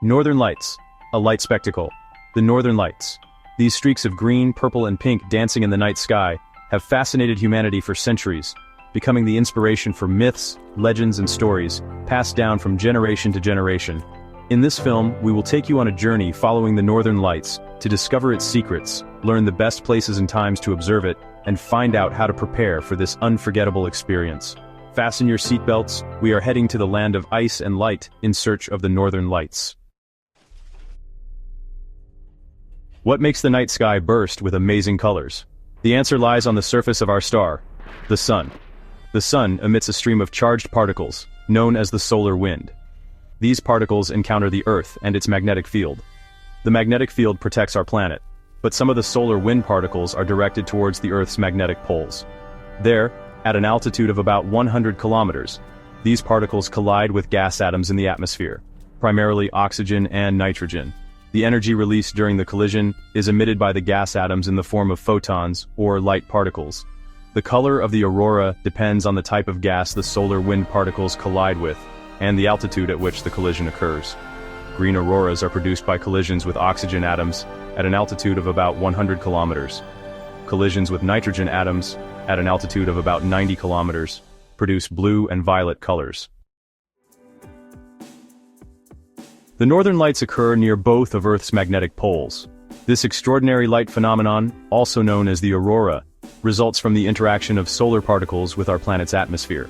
Northern Lights, a light spectacle. The Northern Lights. These streaks of green, purple, and pink dancing in the night sky have fascinated humanity for centuries, becoming the inspiration for myths, legends, and stories passed down from generation to generation. In this film, we will take you on a journey following the Northern Lights to discover its secrets, learn the best places and times to observe it, and find out how to prepare for this unforgettable experience. Fasten your seatbelts, we are heading to the land of ice and light in search of the Northern Lights. What makes the night sky burst with amazing colors? The answer lies on the surface of our star, the Sun. The Sun emits a stream of charged particles, known as the solar wind. These particles encounter the Earth and its magnetic field. The magnetic field protects our planet, but some of the solar wind particles are directed towards the Earth's magnetic poles. There, at an altitude of about 100 kilometers, these particles collide with gas atoms in the atmosphere, primarily oxygen and nitrogen. The energy released during the collision is emitted by the gas atoms in the form of photons, or light particles. The color of the aurora depends on the type of gas the solar wind particles collide with, and the altitude at which the collision occurs. Green auroras are produced by collisions with oxygen atoms at an altitude of about 100 kilometers. Collisions with nitrogen atoms at an altitude of about 90 kilometers produce blue and violet colors. The Northern Lights occur near both of Earth's magnetic poles. This extraordinary light phenomenon, also known as the aurora, results from the interaction of solar particles with our planet's atmosphere.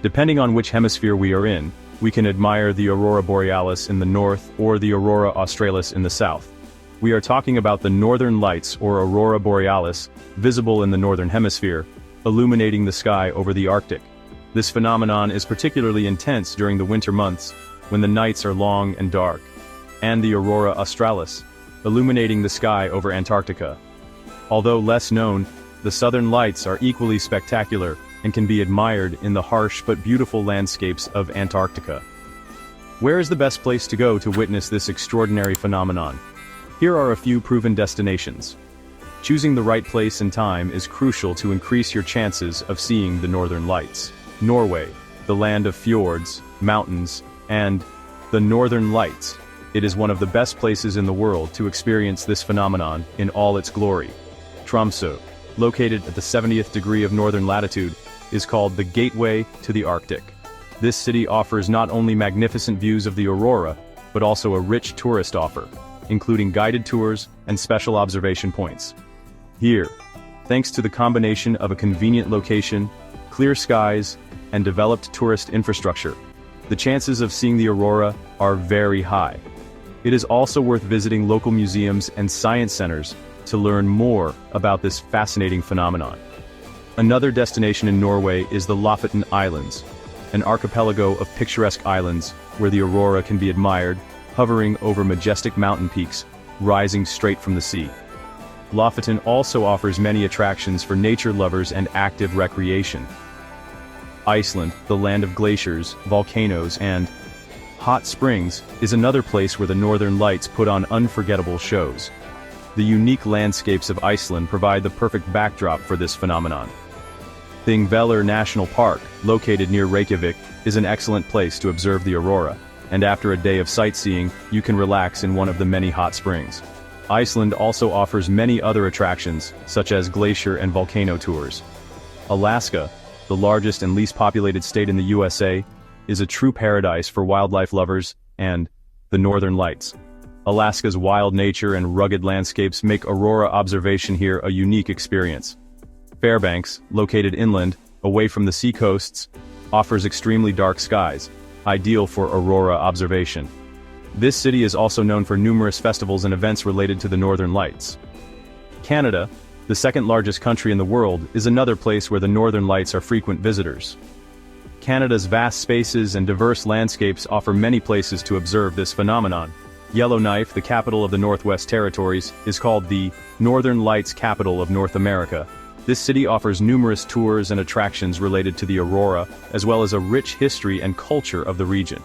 Depending on which hemisphere we are in, we can admire the Aurora Borealis in the north or the Aurora Australis in the south. We are talking about the Northern Lights or Aurora Borealis, visible in the northern hemisphere, illuminating the sky over the Arctic. This phenomenon is particularly intense during the winter months, when the nights are long and dark, and the Aurora Australis, illuminating the sky over Antarctica. Although less known, the Southern Lights are equally spectacular and can be admired in the harsh but beautiful landscapes of Antarctica. Where is the best place to go to witness this extraordinary phenomenon? Here are a few proven destinations. Choosing the right place and time is crucial to increase your chances of seeing the Northern Lights. Norway, the land of fjords, mountains, and the Northern Lights. It is one of the best places in the world to experience this phenomenon in all its glory. Tromsø, located at the 70th degree of northern latitude, is called the gateway to the Arctic. This city offers not only magnificent views of the aurora, but also a rich tourist offer, including guided tours and special observation points. Here, thanks to the combination of a convenient location, clear skies, and developed tourist infrastructure, the chances of seeing the aurora are very high. It is also worth visiting local museums and science centers to learn more about this fascinating phenomenon. Another destination in Norway is the Lofoten Islands, an archipelago of picturesque islands where the aurora can be admired, hovering over majestic mountain peaks, rising straight from the sea. Lofoten also offers many attractions for nature lovers and active recreation. Iceland, the land of glaciers, volcanoes, and hot springs, is another place where the Northern Lights put on unforgettable shows. The unique landscapes of Iceland provide the perfect backdrop for this phenomenon. Thingvellir National Park, located near Reykjavik, is an excellent place to observe the aurora, and after a day of sightseeing, you can relax in one of the many hot springs. Iceland also offers many other attractions, such as glacier and volcano tours. Alaska, the largest and least populated state in the USA, is a true paradise for wildlife lovers and the Northern Lights. Alaska's wild nature and rugged landscapes make aurora observation here a unique experience. Fairbanks, located inland, away from the seacoasts, offers extremely dark skies, ideal for aurora observation. This city is also known for numerous festivals and events related to the Northern Lights. Canada, the second largest country in the world, is another place where the Northern Lights are frequent visitors. Canada's vast spaces and diverse landscapes offer many places to observe this phenomenon. Yellowknife, the capital of the Northwest Territories, is called the Northern Lights capital of North America. This city offers numerous tours and attractions related to the aurora, as well as a rich history and culture of the region.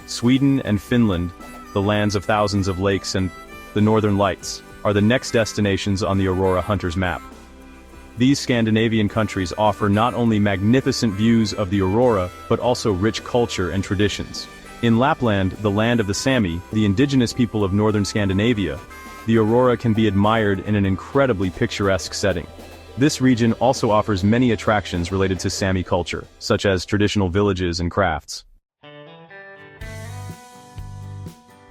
Sweden and Finland, the lands of thousands of lakes and the Northern Lights, are the next destinations on the aurora hunters map. These Scandinavian countries offer not only magnificent views of the aurora, but also rich culture and traditions. In Lapland, the land of the Sami, the indigenous people of northern Scandinavia, the aurora can be admired in an incredibly picturesque setting. This region also offers many attractions related to Sami culture, such as traditional villages and crafts.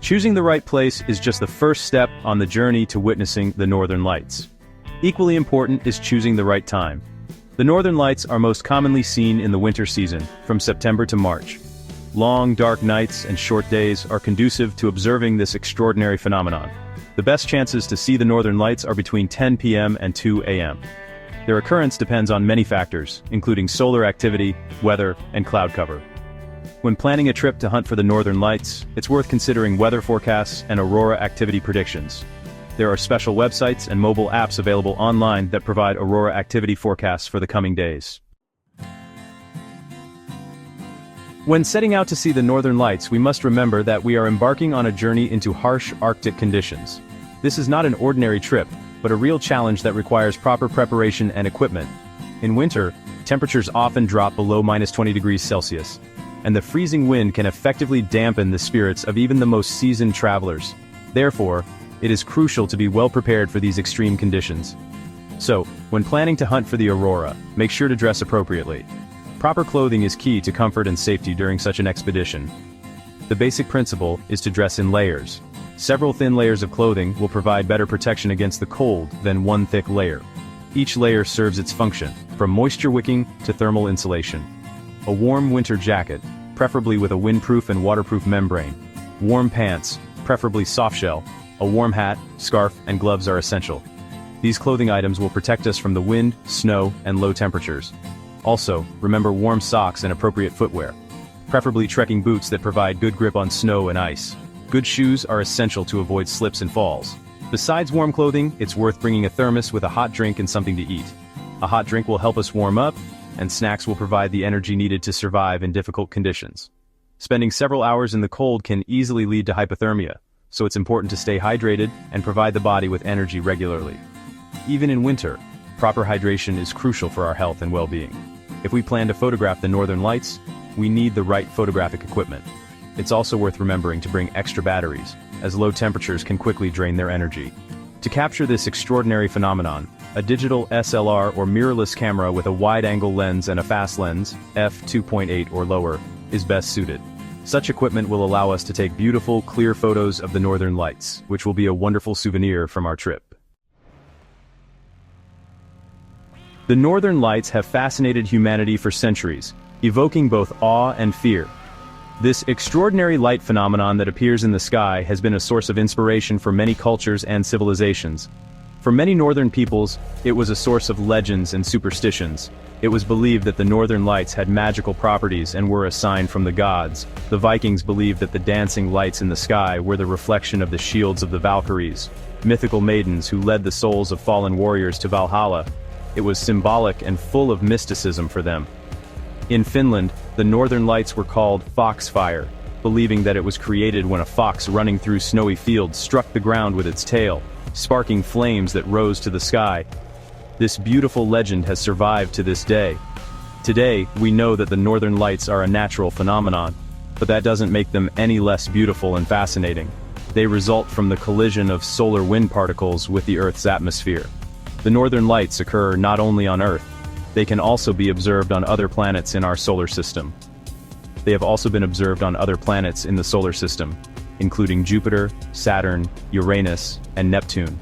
Choosing the right place is just the first step on the journey to witnessing the Northern Lights. Equally important is choosing the right time. The Northern Lights are most commonly seen in the winter season, from September to March. Long, dark nights and short days are conducive to observing this extraordinary phenomenon. The best chances to see the Northern Lights are between 10 p.m. and 2 a.m. Their occurrence depends on many factors, including solar activity, weather, and cloud cover. When planning a trip to hunt for the Northern Lights, it's worth considering weather forecasts and aurora activity predictions. There are special websites and mobile apps available online that provide aurora activity forecasts for the coming days. When setting out to see the Northern Lights, we must remember that we are embarking on a journey into harsh Arctic conditions. This is not an ordinary trip, but a real challenge that requires proper preparation and equipment. In winter, temperatures often drop below -20 degrees Celsius, and the freezing wind can effectively dampen the spirits of even the most seasoned travelers. Therefore, it is crucial to be well prepared for these extreme conditions. So, when planning to hunt for the aurora, make sure to dress appropriately. Proper clothing is key to comfort and safety during such an expedition. The basic principle is to dress in layers. Several thin layers of clothing will provide better protection against the cold than one thick layer. Each layer serves its function, from moisture wicking to thermal insulation. A warm winter jacket, preferably with a windproof and waterproof membrane. Warm pants, preferably softshell. A warm hat, scarf, and gloves are essential. These clothing items will protect us from the wind, snow, and low temperatures. Also, remember warm socks and appropriate footwear. Preferably trekking boots that provide good grip on snow and ice. Good shoes are essential to avoid slips and falls. Besides warm clothing, it's worth bringing a thermos with a hot drink and something to eat. A hot drink will help us warm up, and snacks will provide the energy needed to survive in difficult conditions. Spending several hours in the cold can easily lead to hypothermia, so it's important to stay hydrated and provide the body with energy regularly. Even in winter, proper hydration is crucial for our health and well-being. If we plan to photograph the Northern Lights, we need the right photographic equipment. It's also worth remembering to bring extra batteries, as low temperatures can quickly drain their energy. To capture this extraordinary phenomenon, a digital SLR or mirrorless camera with a wide-angle lens and a fast lens, f2.8 or lower, is best suited. Such equipment will allow us to take beautiful, clear photos of the Northern Lights, which will be a wonderful souvenir from our trip. The Northern Lights have fascinated humanity for centuries, evoking both awe and fear. This extraordinary light phenomenon that appears in the sky has been a source of inspiration for many cultures and civilizations. For many northern peoples, it was a source of legends and superstitions. It was believed that the Northern Lights had magical properties and were a sign from the gods. The Vikings believed that the dancing lights in the sky were the reflection of the shields of the Valkyries, mythical maidens who led the souls of fallen warriors to Valhalla. It was symbolic and full of mysticism for them. In Finland, the Northern Lights were called foxfire, believing that it was created when a fox running through snowy fields struck the ground with its tail, sparking flames that rose to the sky. This beautiful legend has survived to this day. Today, we know that the Northern Lights are a natural phenomenon, but that doesn't make them any less beautiful and fascinating. They result from the collision of solar wind particles with the Earth's atmosphere. The Northern Lights occur not only on Earth, they can also be observed on other planets in our solar system. They have also been observed on other planets in the solar system, including Jupiter, Saturn, Uranus, and Neptune.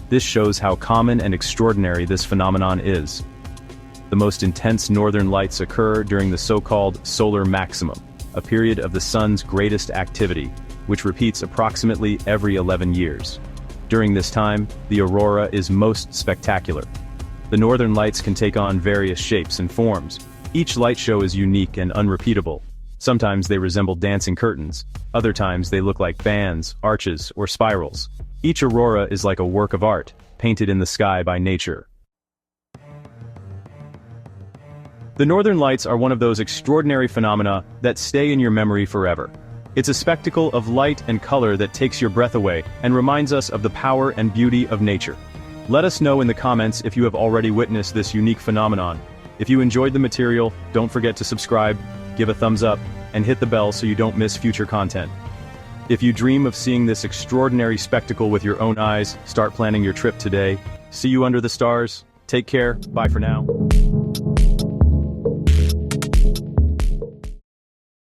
This shows how common and extraordinary this phenomenon is. The most intense Northern Lights occur during the so-called solar maximum, a period of the sun's greatest activity, which repeats approximately every 11 years. During this time, the aurora is most spectacular. The Northern Lights can take on various shapes and forms. Each light show is unique and unrepeatable. Sometimes they resemble dancing curtains, other times they look like bands, arches, or spirals. Each aurora is like a work of art, painted in the sky by nature. The Northern Lights are one of those extraordinary phenomena that stay in your memory forever. It's a spectacle of light and color that takes your breath away and reminds us of the power and beauty of nature. Let us know in the comments if you have already witnessed this unique phenomenon. If you enjoyed the material, don't forget to subscribe, give a thumbs up, and hit the bell so you don't miss future content. If you dream of seeing this extraordinary spectacle with your own eyes, start planning your trip today. See you under the stars. Take care. Bye for now.